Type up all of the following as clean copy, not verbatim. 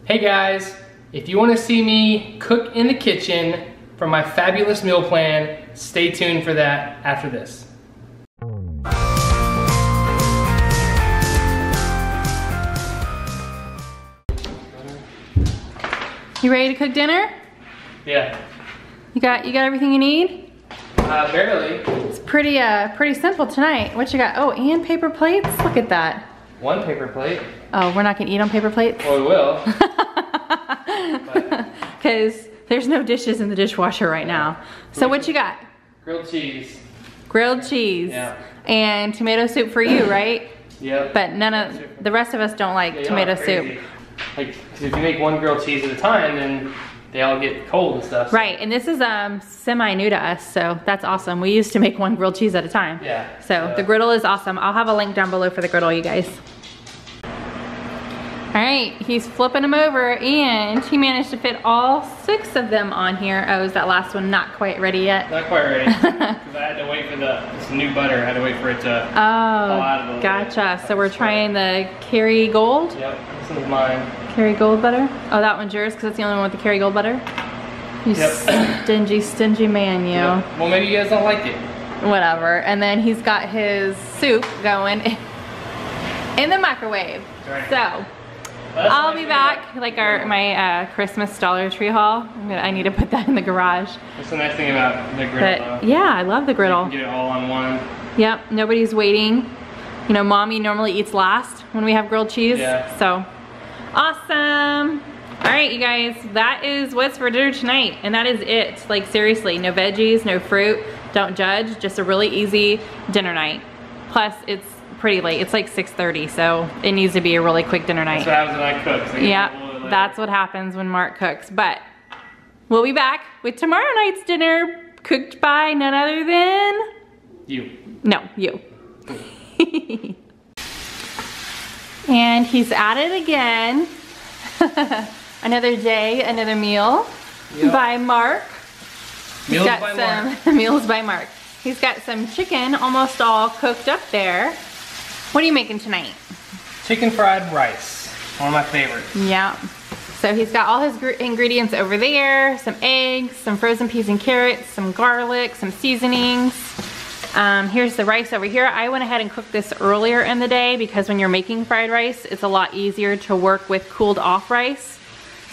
Hey guys, if you want to see me cook in the kitchen for my fabulous meal plan, stay tuned for that after this. You ready to cook dinner? Yeah. You got everything you need? Barely. It's pretty simple tonight. What you got? Oh, and paper plates? Look at that. One paper plate. Oh, we're not gonna eat on paper plates? Well, we will. Because there's no dishes in the dishwasher right now. So what you got? Grilled cheese. Grilled cheese. Yeah. And tomato soup for you, right? Yep. But none of the rest of us don't like tomato soup. Like, 'cause if you make one grilled cheese at a time, then they all get cold and stuff. So. Right, and this is semi-new to us, so that's awesome. We used to make one grilled cheese at a time. Yeah. So the griddle is awesome. I'll have a link down below for the griddle, you guys. All right, he's flipping them over, and he managed to fit all 6 of them on here. Oh, is that last one not quite ready yet? Not quite ready, because I had to wait for this new butter. I had to wait for it to fall out of the gotcha. So we're trying the Kerry Gold? Yep, this one's mine. Kerry Gold butter? Oh, that one's yours, because it's the only one with the Kerry Gold butter? You stingy man, you. Yep. Well, maybe you guys don't like it. Whatever. And then he's got his soup going in the microwave. Right. So, I'll be back, like my Christmas Dollar Tree haul. I need to put that in the garage. That's the nice thing about the griddle, though. Yeah, I love the griddle. You can get it all on one. Yep, nobody's waiting. You know, mommy normally eats last when we have grilled cheese. Yeah. So, awesome. All right, you guys, that is what's for dinner tonight. And that is it. Like, seriously, no veggies, no fruit. Don't judge. Just a really easy dinner night. Plus, it's pretty late. It's like 6:30, so it needs to be a really quick dinner night. That's what happens when I cook. So yeah, that's what happens when Mark cooks. But we'll be back with tomorrow night's dinner, cooked by none other than... You. No, you. And he's at it again. Another day, another meal by Mark. Meals by Mark. Meals by Mark. He's got some chicken almost all cooked up there. What are you making tonight? Chicken fried rice. One of my favorites. Yeah. So he's got all his ingredients over there. Some eggs, some frozen peas and carrots, some garlic, some seasonings. Here's the rice over here. I went ahead and cooked this earlier in the day because when you're making fried rice, it's a lot easier to work with cooled off rice.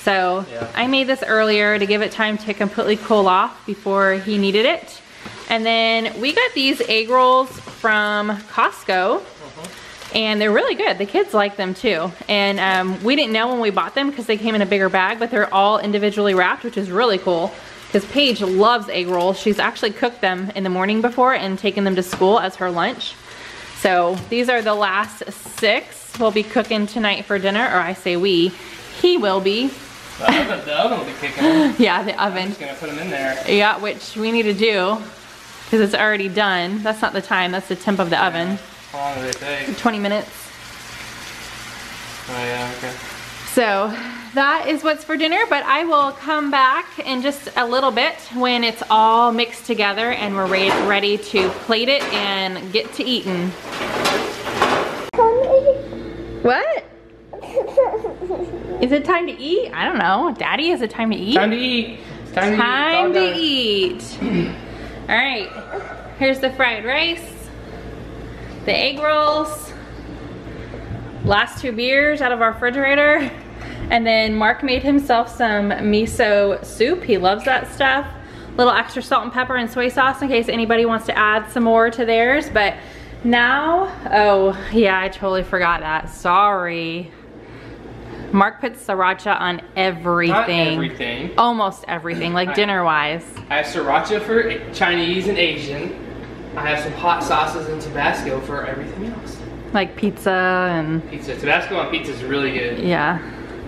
So I made this earlier to give it time to completely cool off before he needed it. And then we got these egg rolls from Costco. And they're really good. The kids like them too. And we didn't know when we bought them because they came in a bigger bag, but they're all individually wrapped, which is really cool. Because Paige loves egg rolls. She's actually cooked them in the morning before and taken them to school as her lunch. So these are the last 6 we'll be cooking tonight for dinner. Or I say we, he will be. The oven will be kicking in. Yeah, the oven. I'm just gonna put them in there. Yeah, which we need to do because it's already done. That's not the time, that's the temp of the oven. How long do they take? 20 minutes. Oh yeah, okay. So that is what's for dinner, but I will come back in just a little bit when it's all mixed together and we're ready to plate it and get to eating. What? Is it time to eat? I don't know. Daddy, is it time to eat? Time to eat. It's time to eat. All right, here's the fried rice, the egg rolls, last 2 beers out of our refrigerator, and then Mark made himself some miso soup. He loves that stuff. Little extra salt and pepper and soy sauce in case anybody wants to add some more to theirs. But now, oh yeah, I totally forgot that. Sorry. Mark puts sriracha on everything. Not everything. Almost everything, like dinner-wise. I have sriracha for Chinese and Asian. I have some hot sauces and Tabasco for everything else. Like pizza and... Pizza. Tabasco on pizza is really good. Yeah.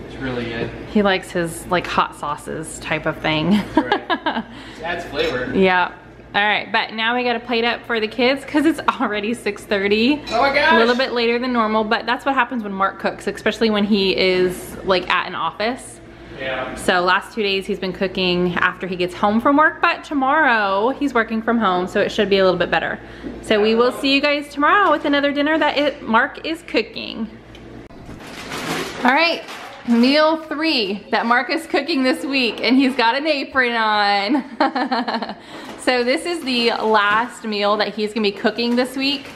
It's really good. He likes his like hot sauces type of thing. Right. It adds flavor. Yeah. All right, but now we gotta plate up for the kids because it's already 6:30. Oh my gosh! A little bit later than normal, but that's what happens when Mark cooks, especially when he is like at an office. Yeah. So last 2 days he's been cooking after he gets home from work, but tomorrow he's working from home, so it should be a little bit better. So we will see you guys tomorrow with another dinner that Mark is cooking. All right, Meal 3 that Mark is cooking this week, and he's got an apron on. So this is the last meal that he's gonna be cooking this week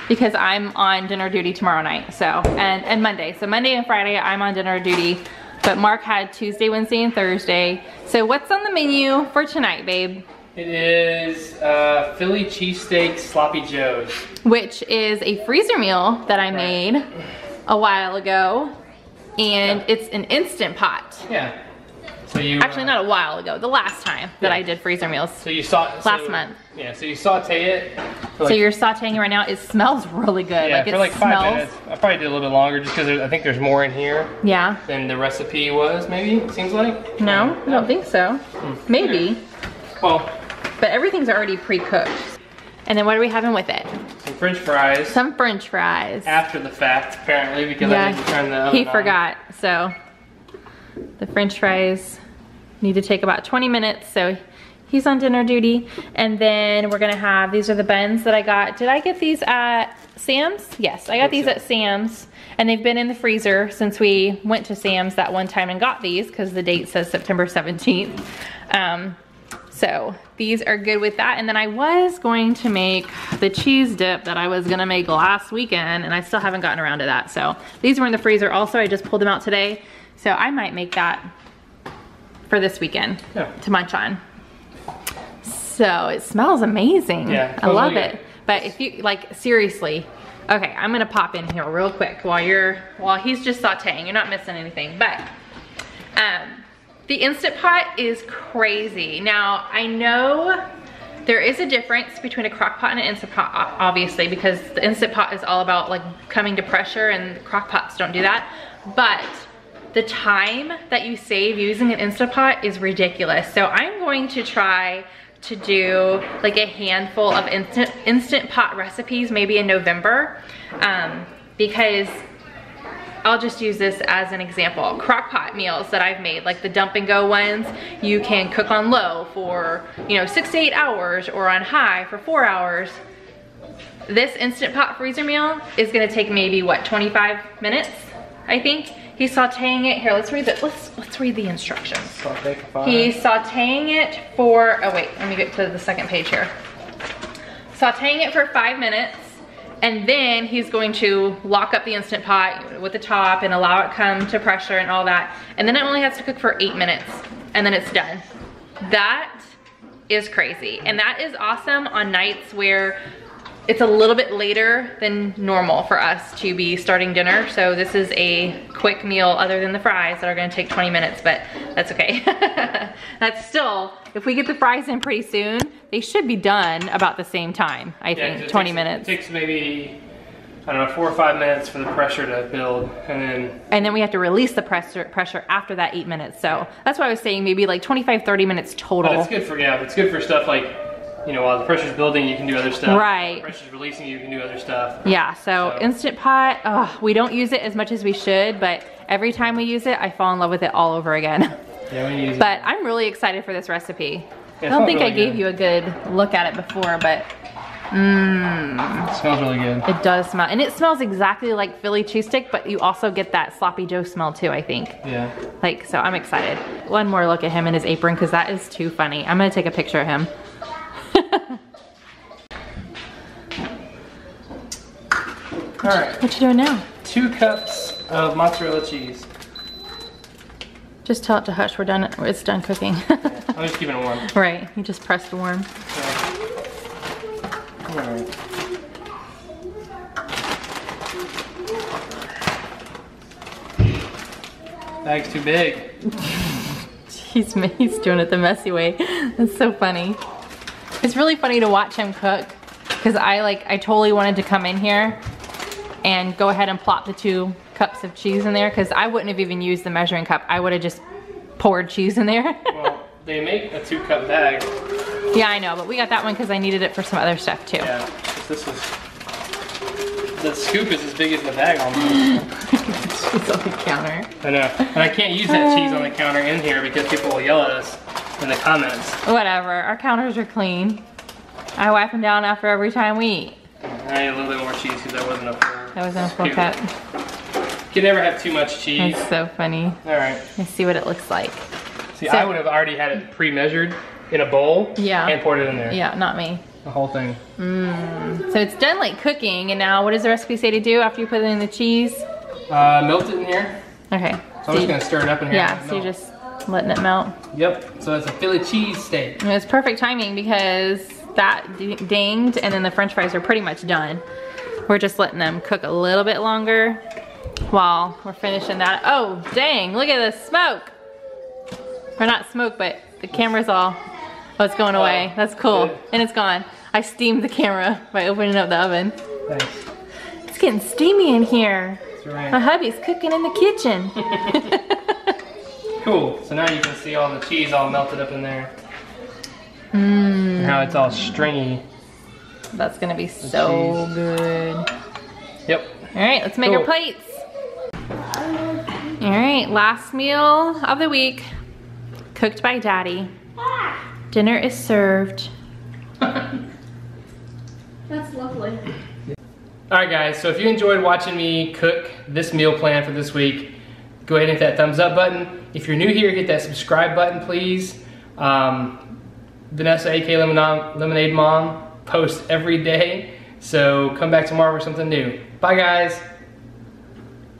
because I'm on dinner duty tomorrow night, so, and Monday. So Monday and Friday I'm on dinner duty, but Mark had Tuesday, Wednesday, and Thursday. So what's on the menu for tonight, babe? It is Philly cheesesteak sloppy joes. Which is a freezer meal that I made a while ago. And it's an Instant Pot. Yeah. So you actually not a while ago, the last time that I did freezer meals. So you saw last month. Yeah. So you saute it. So you're sautéing it right now. It smells really good. Yeah, like for like 5 minutes. I probably did a little bit longer just because I think there's more in here. Yeah. Than the recipe was. Maybe it seems like. No, I don't think so. Maybe. Okay. Well. But everything's already pre-cooked. And then what are we having with it? Some French fries. Some French fries. After the fact, apparently, because I didn't turn the oven on. He forgot. So the French fries need to take about 20 minutes. So he's on dinner duty. And then we're gonna have, these are the buns that I got. Did I get these at Sam's? Yes, I got these at Sam's. And they've been in the freezer since we went to Sam's that one time and got these because the date says September 17th. So these are good with that. And then I was going to make the cheese dip that I was gonna make last weekend, and I still haven't gotten around to that. So these were in the freezer also. I just pulled them out today. So I might make that for this weekend to munch on. So it smells amazing. Yeah, I love it. But if you, like, seriously, okay, I'm gonna pop in here real quick while he's just sauteing. You're not missing anything. But the Instant Pot is crazy. Now, I know there is a difference between a crock pot and an Instant Pot, obviously, because the Instant Pot is all about like coming to pressure and crock pots don't do that. But the time that you save using an Instant Pot is ridiculous. So I'm going to try to do like a handful of Instant Pot recipes maybe in November, because I'll just use this as an example. Crock pot meals that I've made, like the dump and go ones, you can cook on low for, you know, 6 to 8 hours or on high for 4 hours. This Instant Pot freezer meal is gonna take maybe, what, 25 minutes, I think? He's sauteing it, here, let's read the instructions. He's sauteing it for, oh wait, let me get to the second page here. Sauteing it for 5 minutes. And then he's going to lock up the Instant Pot with the top and allow it come to pressure and all that. And then it only has to cook for 8 minutes and then it's done. That is crazy. And that is awesome on nights where it's a little bit later than normal for us to be starting dinner. So this is a quick meal other than the fries that are gonna take 20 minutes, but that's okay. That's still, if we get the fries in pretty soon, they should be done about the same time, I think, 20 minutes. It takes maybe, I don't know, 4 or 5 minutes for the pressure to build, and then we have to release the pressure after that 8 minutes. So that's why I was saying maybe like 25, 30 minutes total. But it's good for, it's good for stuff like, you know, while the pressure's building, you can do other stuff. Right. While the pressure's releasing, you can do other stuff. Yeah, so Instant Pot, we don't use it as much as we should, but every time we use it, I fall in love with it all over again. Yeah, we use it. But I'm really excited for this recipe. Yeah, I don't think I gave you a good look at it before, but it smells really good. It does smell, and it smells exactly like Philly cheesesteak, but you also get that sloppy Joe smell too, I think. Yeah. Like, so I'm excited. One more look at him in his apron, because that is too funny. I'm gonna take a picture of him. All right. What you doing now? 2 cups of mozzarella cheese. Just tell it to hush. We're done. It's done cooking. I'm just keeping it warm. Right. You just pressed warm. Yeah. All right. Bag's too big. He's doing it the messy way. That's so funny. It's really funny to watch him cook, because I totally wanted to come in here and go ahead and plop the 2 cups of cheese in there, because I wouldn't have even used the measuring cup. I would have just poured cheese in there. Well, they make a 2-cup bag. Yeah, I know, but we got that one because I needed it for some other stuff too. Yeah, this was, the scoop is as big as the bag almost. Cheese on the counter. I know, and I can't use that cheese on the counter in here because people will yell at us in the comments. Whatever, our counters are clean. I wipe them down after every time we eat. I need a little bit more cheese because that wasn't a full cup. can never have too much cheese. That's so funny. All right. Let's see what it looks like. See, I would have already had it pre-measured in a bowl. Yeah. And poured it in there. Yeah, not me. The whole thing. So it's done like cooking, and now what does the recipe say to do after you put it in the cheese? Melt it in here. Okay. So I'm just gonna stir it up in here. Yeah, so you're just letting it melt. Yep, so it's a Philly cheese steak. And it's perfect timing because that dinged and then the french fries are pretty much done. We're just letting them cook a little bit longer while we're finishing that. Oh, dang, look at the smoke. Or not smoke, but the camera's all, oh, it's going away. That's cool, good. And it's gone. I steamed the camera by opening up the oven. Thanks. It's getting steamy in here. That's right. My hubby's cooking in the kitchen. Cool, so now you can see all the cheese all melted up in there. And how it's all stringy. That's gonna be so good. Yep. All right, let's make our plates. All right, last meal of the week, cooked by Daddy. Dinner is served. That's lovely. All right, guys, so if you enjoyed watching me cook this meal plan for this week, go ahead and hit that thumbs up button. If you're new here, hit that subscribe button, please. Vanessa, aka Lemonade Mom, posts every day, so come back tomorrow for something new. Bye, guys.